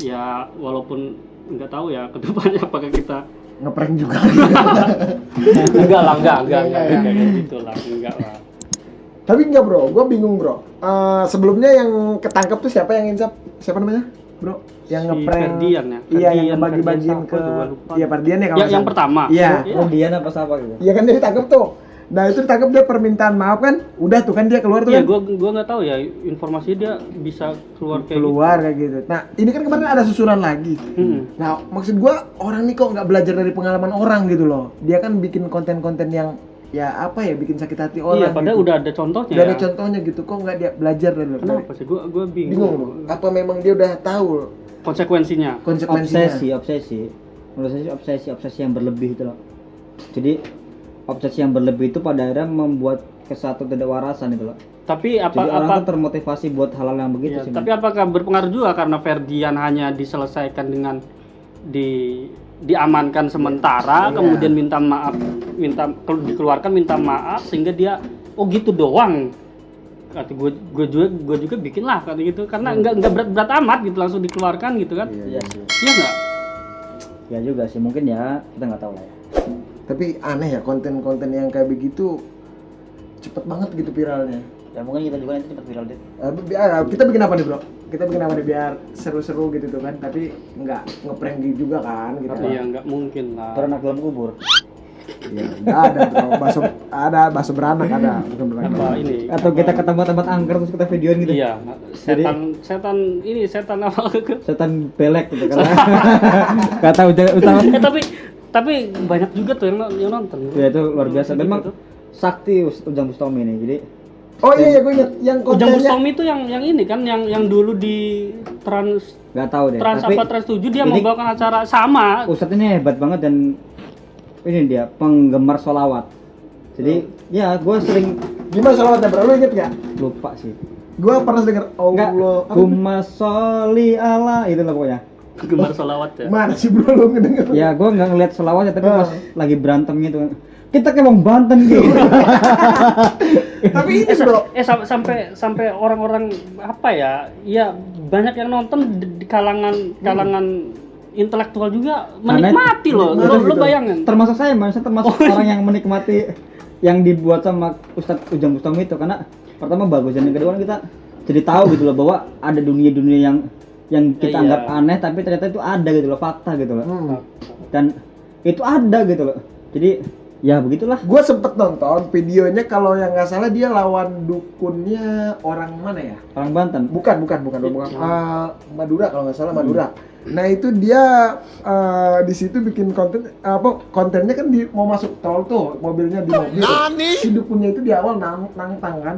ya walaupun nggak tahu ya kedepannya apakah kita ngeprank juga. enggak kayak gitu lah, enggak lah. Tapi enggak bro, gue bingung bro. Sebelumnya yang ketangkep tuh siapa yang insap? Siapa namanya bro? Yang Si ngeprank? Ferdian ya? Iya, yang Ferdian bagi-bagiin siapa ke. tuh, gua lupa. Iya Ferdian ya kalau Yang nggak salah. pertama. Iya. Kemudian apa siapa gitu? Iya kan dia ditangkep tuh. Nah itu ditangkep dia permintaan maaf kan? Udah tuh kan dia keluar tuh Iya, kan? gua nggak tahu ya informasinya dia bisa keluar kayak Keluar kayak gitu. Nah ini kan kemarin ada susulan lagi. gitu. Nah maksud gua orang nih kok nggak belajar dari pengalaman orang gitu loh. Dia kan bikin konten-konten yang ya apa ya bikin sakit hati Iya, orang. padahal gitu. udah ada contohnya. Udah ada ya. contohnya gitu. Kok nggak dia belajar dari? Kenapa sih? Gua bingung. Bingung bro. Apa memang dia udah tahu Konsekuensinya. konsekuensinya? Obsesi. Menurut saya sih obsesi yang berlebih itu loh. Jadi obsesi yang berlebih itu pada akhirnya membuat kesatu tidak warasan itu loh. Tapi Jadi orang apa tuh termotivasi buat hal-hal yang begitu ya, sih. tapi apakah berpengaruh juga karena Ferdian hanya diselesaikan dengan diamankan sementara, Iya. kemudian dikeluarkan minta maaf sehingga dia oh gitu doang. Kata gue juga bikin lah kata gitu karena nggak berat amat gitu langsung dikeluarkan gitu kan. Iya sih. Iya nggak? Ya juga sih, mungkin ya kita nggak tahu lah ya. Tapi aneh ya konten-konten yang kayak begitu cepet banget gitu viralnya. Ya mungkin kita juga nanti cepat viral deh. Kita bikin apa nih bro? Kita bikin apa nih biar seru-seru gitu tuh kan? Tapi nggak ngeprank juga kan? Gitu. Iya nggak mungkin lah. Beranak dalam kubur. Iya, nggak ada bro. Bakso beranak ada, bukan beranak. Apa ini? Atau kita ke tempat-tempat angker terus kita videoin gitu. Iya, setan apa? Setan belek gitu kan. Kata utama. Tapi banyak juga tuh yang nonton. Ya itu luar biasa. Memang Gitu. sakti Ujang Bustami ini. Jadi Oh iya, gue inget yang Ujang kontennya. Bustami itu yang ini kan yang dulu di Trans nggak tahu deh. Trans Tapi apa Trans 7 dia ini- membawakan acara sama. Ustadz ini hebat banget dan ini dia penggemar sholawat. Jadi ya gue sering Gimana salawatnya bro? Lu inget nggak? lupa sih. Gue pernah denger Enggak. Allah. apa? Gumma sholli ala itu lah pokoknya. Gemar sholawat ya. Mana sih bro lu ngedenger? Ya gue nggak ngeliat sholawatnya tapi pas lagi berantem gitu. Kita kayak mau Banten gitu. Tapi ini bro. Sampai orang-orang apa ya? Ya banyak yang nonton di kalangan intelektual juga menikmati loh. Lo Menikmati gitu. bayangin. Termasuk saya termasuk orang yang menikmati yang dibuat sama Ustadz Ujang Bustami itu karena pertama bagus dan yang kedua kan kita jadi tahu gitu loh bahwa ada dunia-dunia yang kita Iya. anggap aneh tapi ternyata itu ada gitu loh, fakta gitu loh. Dan itu ada gitu loh. Jadi ya begitulah. Gue sempet nonton videonya, kalau yang nggak salah dia lawan dukunnya orang mana ya? Orang Banten. Bukan. Madura kalau nggak salah Madura. Nah itu dia di situ bikin kontennya kan mau masuk tol tuh, mobilnya di mobil. Si dukunnya itu di awal nantang kan,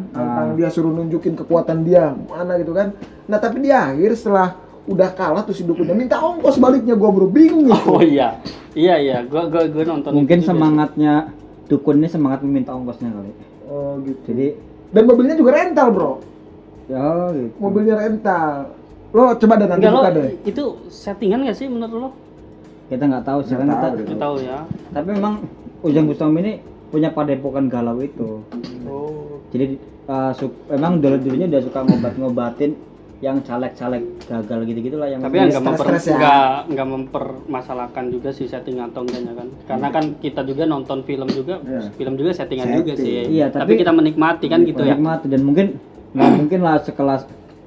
dia suruh nunjukin kekuatan dia mana gitu kan. Nah tapi di akhir setelah udah kalah tuh si dukunnya minta ongkos baliknya, gue baru bingung gitu. Oh iya, gue nonton. Mungkin itu juga. semangatnya dukun ini semangat meminta ongkosnya kali. Oh gitu. Jadi Dan mobilnya juga rental bro, ya gitu. mobilnya rental. Lo coba deh nanti Enggak lo, buka deh. itu settingan nggak sih menurut lo? Kita nggak tahu sekarang Nggak kita. tahu. Kita tahu ya. Tapi memang Ujang Bustami ini punya padepokan galau itu. Oh. Jadi memang dulunya udah suka ngobatin yang caleg-caleg gagal gitu-gitu lah yang Tapi yang stres ya. nggak mempermasalahkan juga sih setting atau enggaknya kan. Karena kan kita juga nonton film juga, Iya. film juga settingan juga Setting. sih. Iya, tapi kita menikmati kan gitu ya. menikmati dan mungkin nggak mungkin lah sekelas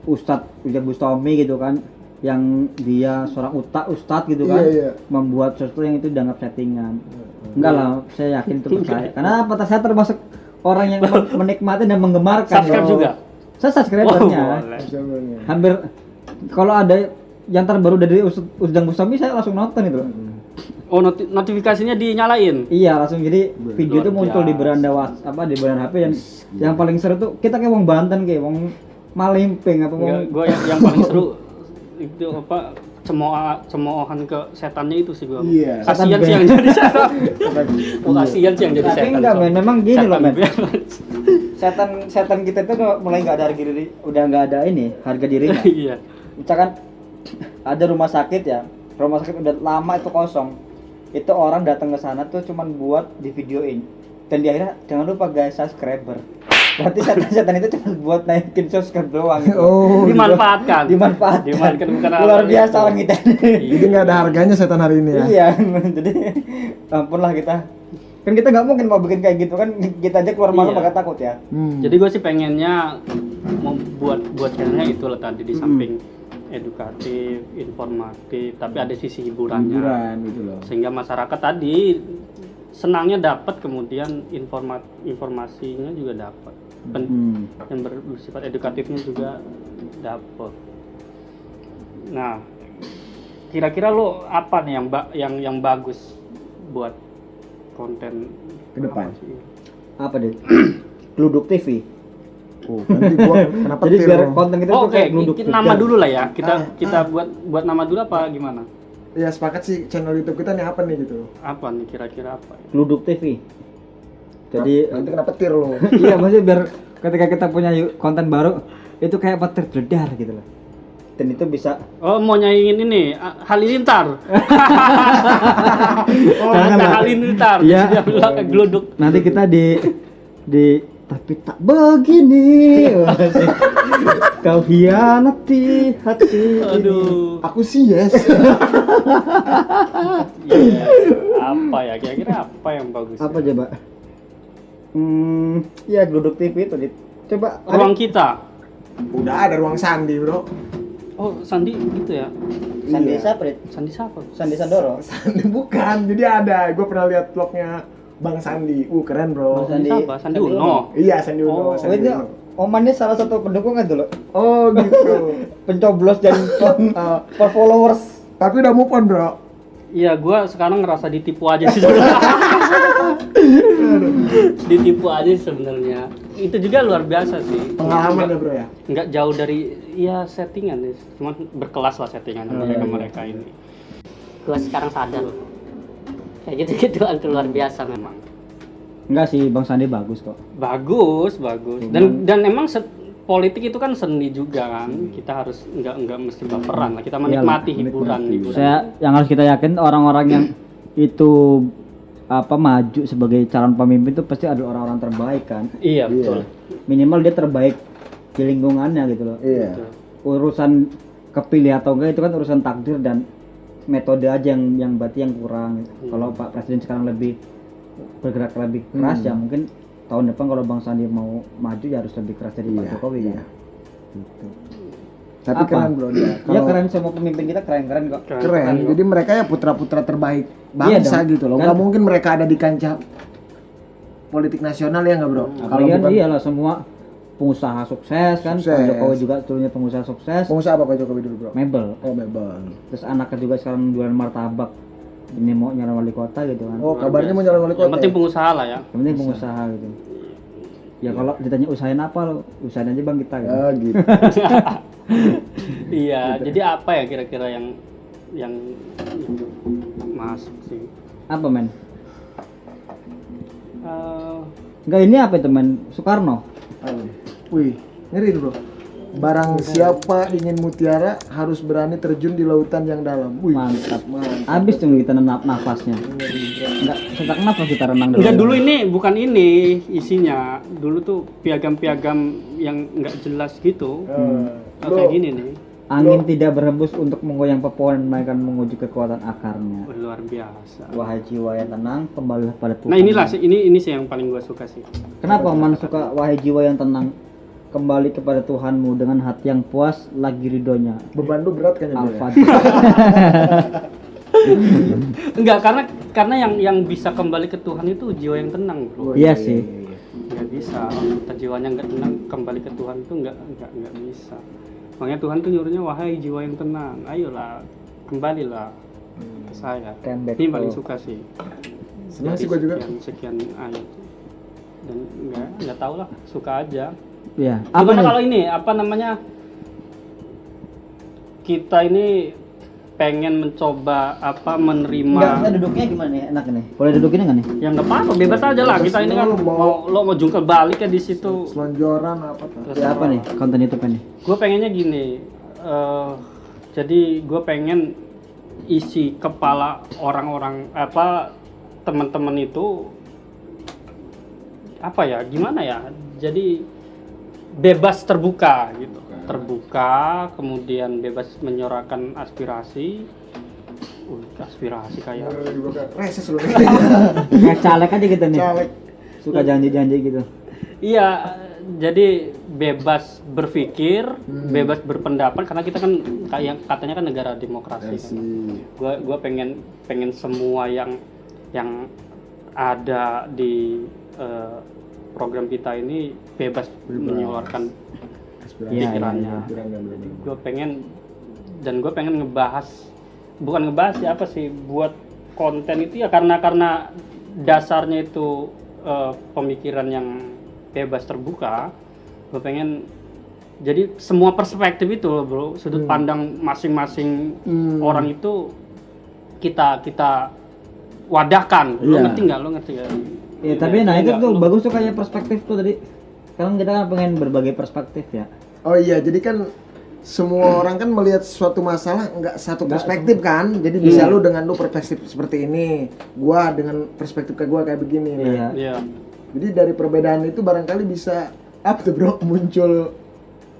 Ustadz Ujang Bustami gitu kan yang dia seorang ustadz gitu kan Iya. membuat sesuatu yang itu dianggap settingan. Enggak lah, saya yakin itu percaya. Karena apa? Saya termasuk orang yang menikmati dan menggemarkan. Subscribe gitu. juga. Saya subscribernya. boleh. Hampir kalau ada yang terbaru dari Ujang Bustami saya langsung nonton itu. Oh, notifikasinya dinyalain. Iya, langsung jadi video Luar itu muncul di biasa. beranda di beranda HP yang paling seru tuh kita kayak wong Banten kayak wong Malimping apa wong Gue yang paling seru itu apa cemoohan ke setannya itu sih gue. Iya. Kasihan sih yang jadi setan. Oh, kasihan sih yang jadi Tapi setan. enggak so. men, memang gini loh men. Setan. Setan kita tuh mulai nggak ada harga diri, udah nggak ada ini harga dirinya. Iya. Misalkan ada rumah sakit ya, rumah sakit udah lama itu kosong, itu orang datang ke sana tuh cuman buat di videoin dan di akhirnya jangan lupa guys subscriber Berarti setan itu cuma buat naikin subscribe doang gitu. Oh, Dimanfaatkan. Dimanfaatkan bukan luar hal biasa itu. orang kita. jadi nggak ada harganya setan hari ini ya. Iya, jadi ampun lah kita. Kan kita nggak mungkin mau bikin kayak gitu kan, kita aja keluar malam Iya. bakal takut ya. Jadi gue sih pengennya mau buat channelnya itu lah tadi di samping edukatif, informatif, tapi ada sisi hiburannya. Hiburan gitu loh. Sehingga masyarakat tadi senangnya dapat, kemudian informasinya juga dapat. Yang bersifat edukatifnya juga dapat. Nah, kira-kira lo apa nih yang bagus buat konten Ke depan. apa sih? Apa deh? Gluduk TV. Oh, nanti gua kenapa Jadi biar tiru? konten kita Oh, tuh oke, kayak gluduk nama dulu lah ya. Ah, Kita buat nama dulu apa gimana? Ya sepakat sih, channel YouTube kita nih apa nih gitu. Apa nih kira-kira apa? Ya? Gluduk TV. Jadi Nanti kena petir lo. iya maksudnya biar ketika kita punya konten baru itu kayak petir jedar gitu loh. Dan itu bisa Oh, mau nyaingin ini Halilintar. Jangan lah. Halilintar. Iya. Dia bilang gluduk. nanti kita di tapi tak begini. Kau hianati hati. Aduh. Aku sih yes. Iya. Apa ya? Kira-kira apa yang bagus? Apa coba? Ya gluduk TV itu coba Ruang kita. Udah ada ruang sandi bro. Oh, Sandi gitu ya. Sandi Iya. siapa, Rit? Sandi siapa? Sandi Sandoro. Sandi bukan, jadi ada. Gue pernah lihat vlognya Bang Sandi. Keren bro. Sandi siapa? Sandi Uno. Iya Sandi Oh, Uno. Sandi itu Uno. omannya salah satu pendukungnya dulu. Oh gitu. Pencoblos dan per followers. Tapi udah move on bro. Iya, gua sekarang ngerasa ditipu aja sih sebenarnya. Ditipu aja sebenarnya. Itu juga luar biasa sih. Pengalaman ya bro ya. Nggak jauh dari ya settingan nih, cuma berkelas lah settingan mereka ini. Gue sekarang sadar kayak gitu-gituan tuh luar biasa memang. Enggak sih, Bang Sandi bagus kok. Bagus. Dan emang politik itu kan seni juga kan. Kita harus nggak mesti baperan lah. Kita menikmati hiburan. Yang harus kita yakin orang-orang yang itu maju sebagai calon pemimpin itu pasti ada orang-orang terbaik kan. Iya, betul. Minimal dia terbaik di lingkungannya gitu loh. Iya. Betul. Urusan kepilih atau enggak itu kan urusan takdir dan metode aja yang berarti yang kurang. Kalau Pak Presiden sekarang lebih bergerak lebih keras ya mungkin tahun depan kalau Bang Sandi mau maju ya harus lebih keras dari Pak Jokowi kan. Gitu. Tapi keren bro dia. Ya keren, semua pemimpin kita keren-keren kok. Keren. Jadi mereka ya putra-putra terbaik Iya bangsa dong. gitu loh. Kan- Nggak mungkin mereka ada di kancah politik nasional ya nggak bro? Apalagi kan iyalah semua pengusaha sukses kan. Pak Sukses. Jokowi juga dulunya pengusaha sukses. pengusaha apa Pak Jokowi dulu bro? Mebel. Oh mebel. Terus anaknya juga sekarang jualan martabak. Ini mau nyalon wali kota gitu kan. Oh kabarnya mau nyalon wali kota. Yang penting pengusaha lah ya. Yang penting pengusaha gitu. Ya kalau ditanya usahain apa lo? Usahain aja Bang kita gitu. Ya gitu. Iya, jadi apa ya kira-kira yang masuk sih? Apa men? Eh, Enggak ini apa itu men? Soekarno. Wih, ngeri tuh bro. Barang siapa ingin mutiara harus berani terjun di lautan yang dalam. Wih, Mantap. mantap. Habis tuh kita nafasnya. Enggak sesak nafas kita renang dulu. enggak, dulu ini bukan ini isinya. Dulu tuh piagam-piagam yang enggak jelas gitu. Kayak gini nih. Angin tidak berhembus untuk menggoyang pepohonan melainkan menguji kekuatan akarnya. Luar biasa. Wahai jiwa yang tenang, kembalilah pada Tuhan. Nah, inilah sih ini sih yang paling gua suka sih. Kenapa man suka wahai jiwa yang tenang, kembali kepada Tuhanmu dengan hati yang puas lagi ridhonya. Beban lu berat kayaknya bro. Ya? Al-Fatihah. Enggak, karena yang bisa kembali ke Tuhan itu jiwa yang tenang, bro. Iya sih. Nggak bisa. Kita jiwanya nggak tenang, kembali ke Tuhan itu nggak bisa. Makanya Tuhan tuh nyuruhnya wahai jiwa yang tenang, ayolah kembalilah ke saya. Come back Ini to- paling suka sih. Senang Dari sih gua juga. sekian ayat. Dan nggak tahu lah, suka aja. Iya. Gimana nih? kalau ini apa namanya? Kita ini pengen mencoba menerima. Enggak, duduknya gimana nih? Enak nih. Boleh dudukin enggak nih? Ya nggak apa-apa, bebas aja lah. Kita ini kan mau jungkel balik ya di situ. Selonjoran apa tuh? Ya apa nih? Konten YouTube nih. Gue pengennya gini, jadi gue pengen isi kepala orang-orang teman-teman itu apa ya, gimana ya, jadi bebas terbuka gitu. Terbuka, kemudian bebas menyuarakan aspirasi. Aspirasi kayak reses lu. Kayak caleg aja gitu nih. Caleg. Suka janji-janji gitu. iya, jadi bebas berpikir, bebas berpendapat karena kita kan kayak katanya kan negara demokrasi kan. Gua pengen semua yang ada di program kita ini bebas menyuarakan pikirannya. Gue pengen bukan ngebahas ya apa sih, buat konten itu ya karena dasarnya itu pemikiran yang bebas terbuka. Gue pengen jadi semua perspektif itu loh bro, sudut pandang masing-masing orang itu kita wadahkan. Lo ngerti nggak? Ya tapi nah itu tuh bagus tuh kayak perspektif tuh tadi. Sekarang kita kan pengen berbagi perspektif ya. Oh iya, jadi kan semua orang kan melihat suatu masalah nggak satu perspektif kan. Jadi bisa lu dengan lu perspektif seperti ini, gua dengan perspektif kayak gua kayak begini. Nah. Iya. Jadi dari perbedaan itu barangkali bisa apa tuh bro, muncul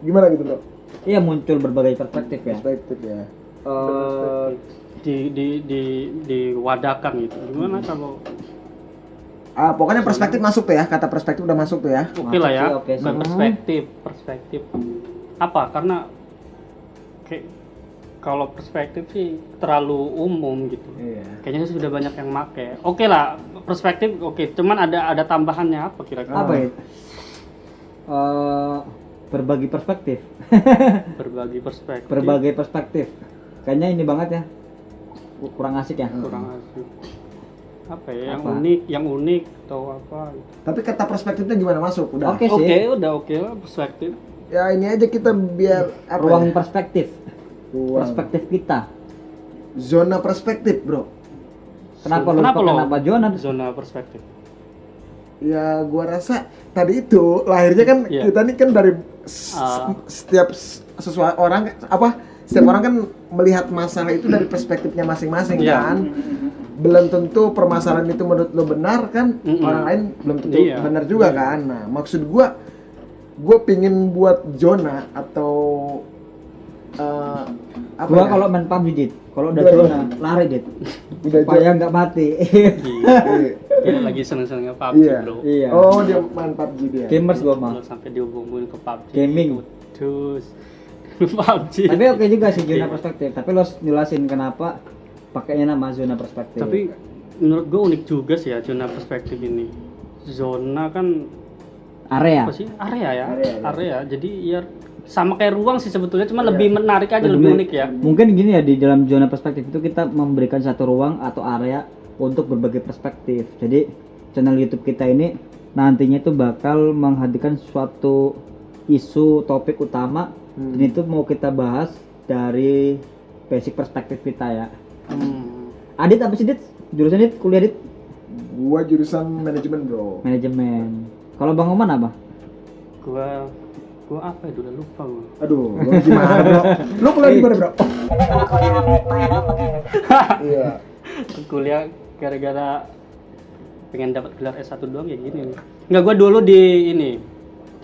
gimana gitu bro? Iya, muncul berbagai perspektif ya. Perspektif ya. Diwadahkan gitu. Gimana kalau Pokoknya perspektif masuk tuh ya, kata perspektif udah masuk tuh ya. oke lah ya, Oke sih. perspektif apa? Karena kayak kalau perspektif sih terlalu umum gitu. Iya. Kayaknya sudah banyak yang make. Oke lah, perspektif oke. Cuman ada tambahannya apa kira-kira? Apa itu? Berbagi perspektif. Berbagi perspektif. Berbagai perspektif. Kayaknya ini banget ya. Kurang asik ya. Kurang asik. Apa ya? Apa? Yang unik atau apa? Tapi kata perspektifnya gimana masuk? Udah. Oke sih. Udah oke lah perspektif. Ya ini aja kita biar apa? Ruang Ya? perspektif. Ruang. Perspektif kita. Zona perspektif bro. Kenapa lo? kenapa Jonan? Zona perspektif. Ya gua rasa tadi itu lahirnya kan kita nih kan dari setiap sesuatu orang setiap orang kan melihat masalah itu dari perspektifnya masing-masing kan. Belum tentu permasalahan itu menurut lo benar kan, orang lain belum tentu benar juga kan. Nah maksud gua pingin buat zona atau Gua kalau main PUBG Dit, kalau udah zona lari Dit. Udah supaya nggak mati. Dia lagi seneng-senengnya PUBG bro. Iya. Oh dia main PUBG dia. Gamers gua mah. Kalau sampai dihubungin ke PUBG. Gaming. Terus PUBG. Tapi oke juga sih zona perspektif. Tapi lo jelasin kenapa pakainya nama zona perspektif. Tapi menurut gue unik juga sih ya zona perspektif ini. Zona kan area. apa sih? Area ya. Area. Jadi ya sama kayak ruang sih sebetulnya, cuma lebih menarik aja, lebih unik ya. Mungkin gini ya, di dalam zona perspektif itu kita memberikan satu ruang atau area untuk berbagai perspektif. Jadi channel YouTube kita ini nantinya itu bakal menghadirkan suatu isu topik utama dan itu mau kita bahas dari basic perspektif kita ya. Adit apa sih Dit? Jurusan Dit? Kuliah Dit? Gua jurusan manajemen bro. Manajemen. Kalau Bang Oman apa? Gua apa ya, udah lupa gua. Aduh, lu gimana bro? Lu kuliah di mana bro? Iya. Kuliah gara-gara pengen dapat gelar S1 doang ya gini nih. Enggak, gua dulu di ini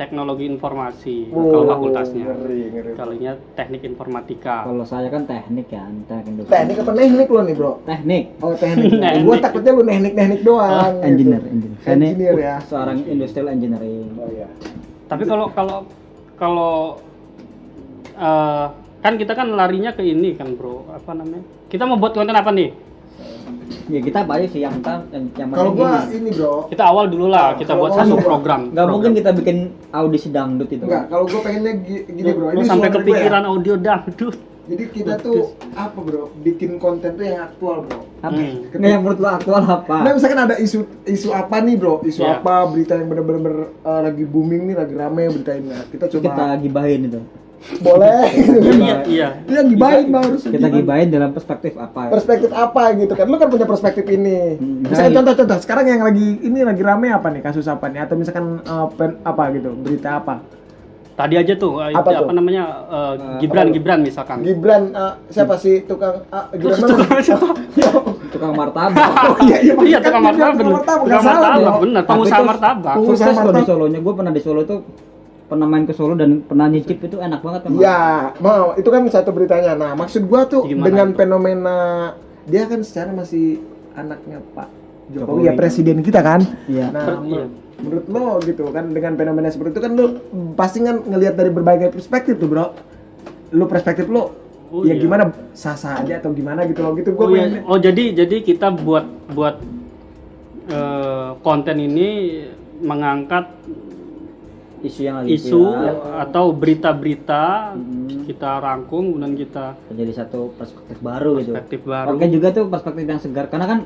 teknologi informasi kalau fakultasnya. Ngeri. Kalinya teknik informatika. Kalau saya kan teknik ya, teknik industri. Teknik apa teknik lo nih bro? Teknik. Oh teknik. Gua takutnya lu teknik doang. Engineer. Gitu. Saya ini Engineer ya. seorang industrial engineering. Oh iya. Tapi kalau kan kita kan larinya ke ini kan bro, apa namanya? Kita mau buat konten apa nih? Ya kita banyak sih yang Kalau gua ini bro. Kita awal dulu lah, kita buat satu program. Nggak mungkin kita bikin audisi dangdut itu. Enggak, kalau gua pengennya gini bro. Lu sampai suara kepikiran gua audio dangdut. Jadi kita tuh apa bro? Bikin konten tuh yang aktual bro. Apa? Nggak, yang menurut lo aktual apa? Nah misalkan ada isu apa nih bro? Isu Iya. apa? Berita yang bener-bener lagi booming nih, lagi rame beritainnya. Nah, kita coba. Kita gibahin itu. Boleh. Iya. Itu yang gibahin bang harus. Kita gibahin dalam perspektif apa? Perspektif apa gitu kan? Lu kan punya perspektif ini. Misalkan contoh-contoh. Sekarang yang lagi rame apa nih? Kasus apa nih? Atau misalkan apa gitu? Berita apa? Tadi aja tuh Apa tuh? namanya Gibran misalkan. Gibran siapa sih tukang Gibran Tukang martabak. Oh iya Iya, tukang martabak. Nggak salah dong. Bener, pengusaha martabak. Pengusaha Sukses loh di martabak. Solonya. Gue pernah di Solo tuh pernah main ke Solo dan pernah nyicip itu enak banget memang. Iya, mau itu kan satu beritanya. Nah, maksud gua tuh Gimana dengan itu? fenomena dia kan secara masih anaknya Pak Jokowi Jokowi. ya presiden kita kan. Iya. Nah, Iya. menurut lo gitu kan dengan fenomena seperti itu kan lo pasti kan ngelihat dari berbagai perspektif tuh, Bro. Lo perspektif lo Oh, ya iya. gimana sah-sah aja atau gimana gitu loh gitu gua Oh, iya. pengen Oh, jadi kita buat konten ini mengangkat Isu yang lagi isu viral, atau berita-berita Hmm. kita rangkum kemudian kita menjadi satu perspektif baru gitu. perspektif baru. Oke juga tuh perspektif yang segar karena kan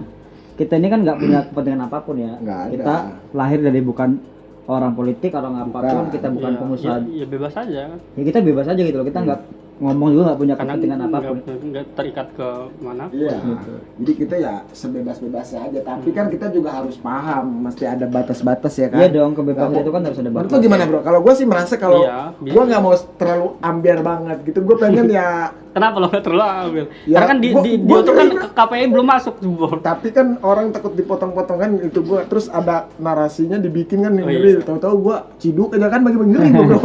kita ini kan nggak punya kepentingan apapun ya. Nggak ada. Kita lahir dari bukan orang politik, orang apapun, Bukan. kita bukan Iya, pengusaha. ya bebas aja kan. Ya kita bebas aja gitu loh. Kita nggak ngomong juga nggak punya Karena kepentingan apapun. nggak terikat ke mana. Iya. Gitu. Jadi kita ya sebebas-bebasnya aja, tapi kan kita juga harus paham mesti ada batas-batas ya kan. Iya dong, kebebasan Nggak itu kan harus ada Menurut batas. lo gimana, Bro? Kalau gue sih merasa kalau Iya, bisa. gue nggak mau terlalu ambiar banget gitu. Gue pengen ya, Kenapa lo nggak terlalu ambil? Ya, Karena kan di gua YouTube kan juga- KPI belum masuk tuh, Bor. tapi kan orang takut dipotong-potong kan itu gue. Terus ada narasinya dibikin kan Oh, ngeri. iya. Tahu-tahu gue ciduk aja kan bagi ngeri gue, Bro.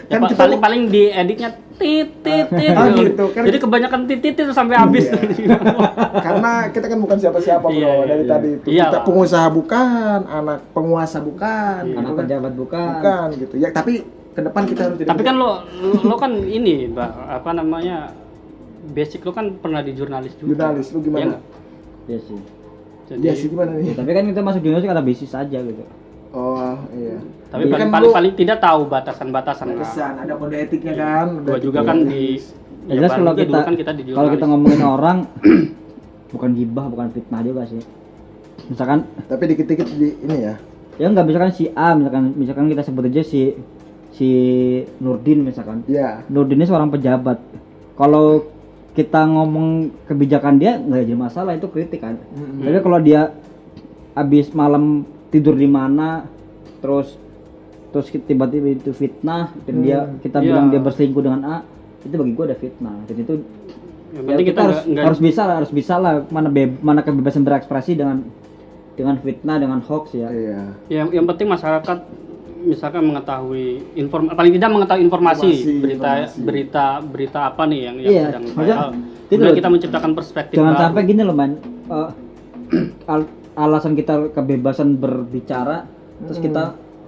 Ya, Kan kita paling di editnya tit Ah, gitu, kan. Jadi kebanyakan titit itu sampai habis. karena kita kan bukan siapa-siapa, Bro. Iya, iya, Dari iya. tadi itu Iya kita lah. pengusaha bukan, anak penguasa bukan, Iya. gitu Anak kan. pejabat bukan. Bukan gitu. Ya tapi ke depan kita harus jadi Tapi kan lo kan ini, Mbak, apa namanya? Basic lo kan pernah di jurnalis juga. jurnalis. Lu Iya gimana? nggak? Iya sih. Jadi, Dia sih gimana nih? Ya, tapi kan kita masuk jurnalis karena bisnis aja gitu. Oh iya. tapi Jadi paling, kan paling, lu- paling tidak tahu batasan-batasan kan. Batasan, ada kode etiknya kan. Gua Kode juga etik kan jurnalis. di Ya, jelas bareng kalau juga kita dulu kan kita di kalau kita jurnalis. ngomongin orang bukan gibah, bukan fitnah juga sih. Misalkan Tapi dikit-dikit di ini ya. ya nggak misalkan si A misalkan kita sebut aja si Nurdin misalkan. Iya. Nurdin ini seorang pejabat. Kalau kita ngomong kebijakan dia nggak jadi masalah, itu kritik kan. Tapi kalau dia habis malam tidur di mana terus tiba-tiba itu fitnah dan kita Iya. bilang dia berselingkuh dengan A, itu bagi gua ada fitnah. Dan itu Yang ya, penting kita nggak harus bisa lah mana kebebasan berekspresi dengan fitnah, dengan hoax ya. Iya. yang penting masyarakat misalkan mengetahui paling tidak mengetahui informasi, berita apa nih yang Iya, sedang maksudnya viral. gitu Kemudian loh. kita menciptakan perspektif Jangan baru. sampai gini loh man, alasan kita kebebasan berbicara terus kita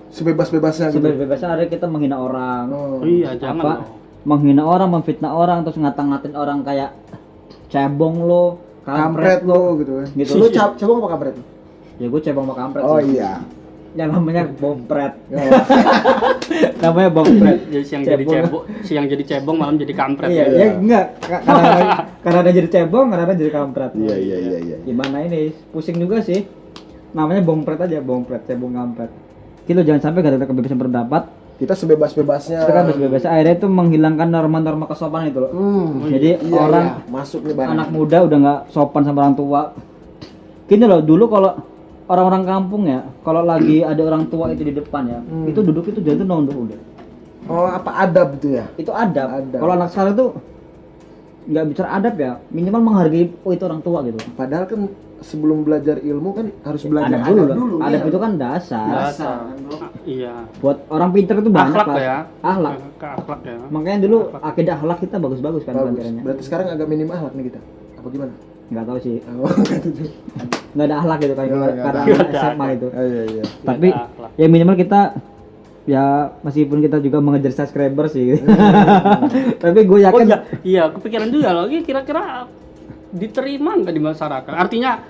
Sebebas-bebasnya gitu. sebebas-bebasnya ada kita menghina orang, Oh. Iya, jangan apa loh. menghina orang, memfitnah orang, terus ngata-ngatain orang kayak cebong lo, Kampret lo gitu kan. Gitu. Lu coba apa kampret? Ya gue cebong sama kampret Oh sih. iya. Yang namanya bompret. Oh. Namanya bompret. Jadi siang jadi cebong malam jadi kampret. Iya, ya. ya enggak. Karena ada jadi cebong, karena ada jadi kampret. Iya. Gimana ini? Pusing juga sih. Namanya bompret aja, bompret, cebong kampret. Kita jangan sampai gara-gara kebebasan berpendapat, Kita sebebas-bebasnya. kita kan bebas-bebas akhirnya itu menghilangkan norma-norma kesopanan itu loh. Jadi Iya, orang iya. Masuk nih barang. anak muda udah nggak sopan sama orang tua. Gini loh, dulu kalau orang-orang kampung ya, kalau lagi ada orang tua itu di depan ya, itu duduk itu jangan tuh nunduk udah. Oh, apa adab itu ya? Itu adab. Adab. Kalau anak sekarang tuh nggak bicara adab ya, minimal menghargai itu orang tua gitu. Padahal kan sebelum belajar ilmu kan harus belajar Adab dulu, dulu. adab iya. itu kan dasar. Dasar, kan, bro. Iya. Buat orang pintar itu banyak Akhlak Pak. ya. Akhlak. Ke akhlak ya. Makanya dulu akidah akhlak kita bagus-bagus kan Bagus. pelajarannya. Berarti sekarang agak minim akhlak nih kita. Apa gimana? Nggak tahu sih, Oh, gitu. nggak ada akhlak gitu kan Nggak karena ada. SMA itu. Iya. Tapi Nggak ada akhlak. ya minimal kita ya meskipun kita juga mengejar subscriber sih. Tapi gue Oh yakin iya, iya kepikiran juga loh. Ini kira-kira diterima nggak di masyarakat? Artinya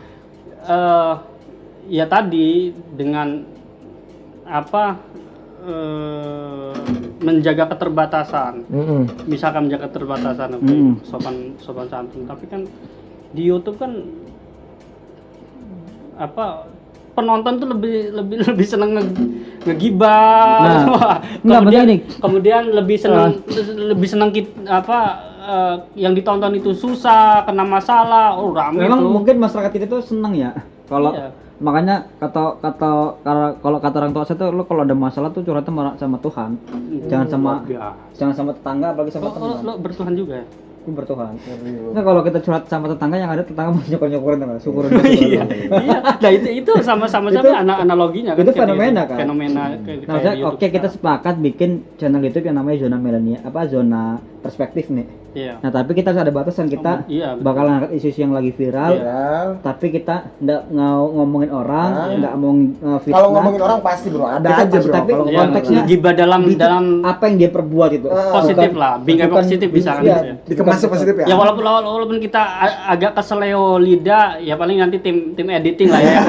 ya tadi dengan apa menjaga keterbatasan. Misalkan menjaga keterbatasan sopan santun, tapi kan di YouTube kan apa penonton tuh lebih seneng ngegibah. Nah, enggak, kemudian lebih seneng yang ditonton itu susah, kena masalah, rame memang tuh. mungkin masyarakat kita tuh senang ya Kalau Iya. makanya kalau kata orang tua saya tuh lo kalau ada masalah tuh curhatnya sama Tuhan. Jangan sama tetangga apalagi sama teman. Lo bertuhan juga ya? Aku bertuhan. Nah, kalau kita curhat sama tetangga yang ada tetangga masih nyokor-nyokorin tuh, syukurin. Iya. Nah itu sama-sama analoginya kan. Itu kayak fenomena gitu. kan. Fenomena Nah, kayak maksudnya, YouTube oke kita sekarang. sepakat bikin channel YouTube yang namanya zona milenial, zona perspektif nih. Iya. Nah tapi kita harus ada batasan, kita Iya, betul. bakal ngangkat isu yang lagi viral, Ya. tapi kita nggak ngomongin orang, nggak mau fitnah. Kalau ngomongin orang pasti bro, ada Kita aja pasti, bro. tapi Kalau Iya, konteksnya gibah dalam apa yang dia perbuat itu positif lah, bingkai bukan- positif bisa kan iya, gitu ya. dikemasnya positif ya. Ya walaupun kita agak keseleo lidah, ya paling nanti tim editing lah ya.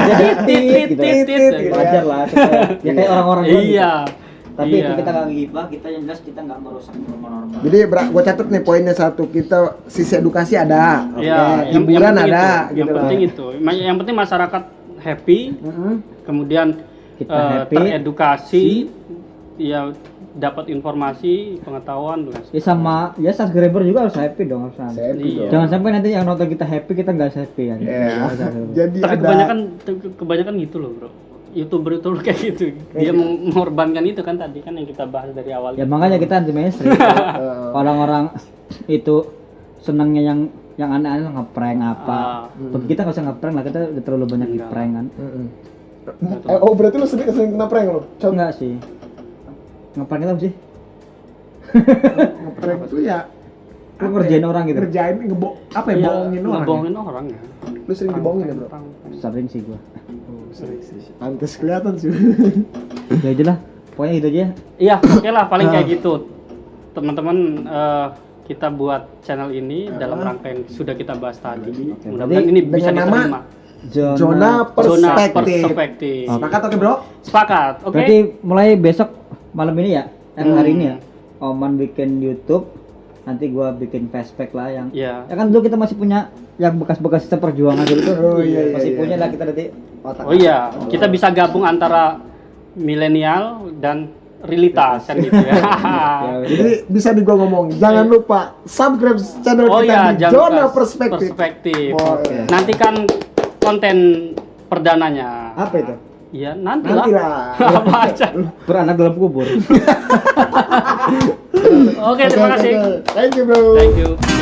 Tit, gitu. Tit. wajar lah supaya ya kayak orang-orang doang gitu. Iya. Tapi Iya. itu kita nggak ngibah, kita yang jelas kita nggak merusak norma-norma. Jadi gue catat nih poinnya satu, kita sisi edukasi ada, oke, Iya, hiburan penting ada, itu. gitu Yang lah. penting itu. Yang penting masyarakat happy, kemudian Kita happy, teredukasi, ya dapat informasi, pengetahuan lah. ya sama ya subscriber juga harus happy dong, harus ada. Happy Iya. dong. Jangan sampai nanti yang nonton kita happy kita nggak happy kan. Iya. Harus- Jadi Tapi ada kebanyakan gitu loh, Bro. YouTuber kayak gitu. Dia mengorbankan itu kan tadi kan yang kita bahas dari awal. Ya makanya kita anti mainstream. Orang-orang itu senangnya yang aneh-aneh ngeprank apa. Bagi kita nggak usah ngeprank lah, kita udah terlalu banyak Enggak. ngeprank kan. Oh berarti lu sering kena prank lu? Enggak sih. Ngeprank itu apa sih? Ngeprank itu ya Lu ngerjain orang gitu. ngerjain apa ya, Iya, bohongin orang ya? ngebohongin orang ya. Lu sering dibohongin ya bro? Sering sih gua. Sering sih, pantes kelihatan sih. Ya aja lah. Pokoknya itu aja. Iya, oke lah paling kayak gitu. Teman-teman kita buat channel ini dalam rangka yang sudah kita bahas tadi. Mudah-mudahan Jadi, ini bisa dengan nama diterima. Zona Zona perspektif. perspektif. Sepakat oke bro? Sepakat, oke? Berarti mulai besok malam ini ya, hari ini ya. Hmm. Oman bikin YouTube, nanti gua bikin flashback lah yang Iya. ya kan dulu kita masih punya yang bekas-bekas kita perjuangan dulu tuh. Oh, iya, masih iya, punya iya. lah kita nanti otak. Oh iya, kita bisa gabung antara milenial dan realitas kan gitu ya. Ya, Jadi bisa di gua ngomong, jangan lupa subscribe channel Oh kita iya, di jangan Zona lupa Perspektif. Oke. Nantikan konten perdananya. Apa itu? Iya, nantilah. Nantilah. Apa aja. Beranak dalam kubur. Oke, terima kasih. Thank you bro. Thank you.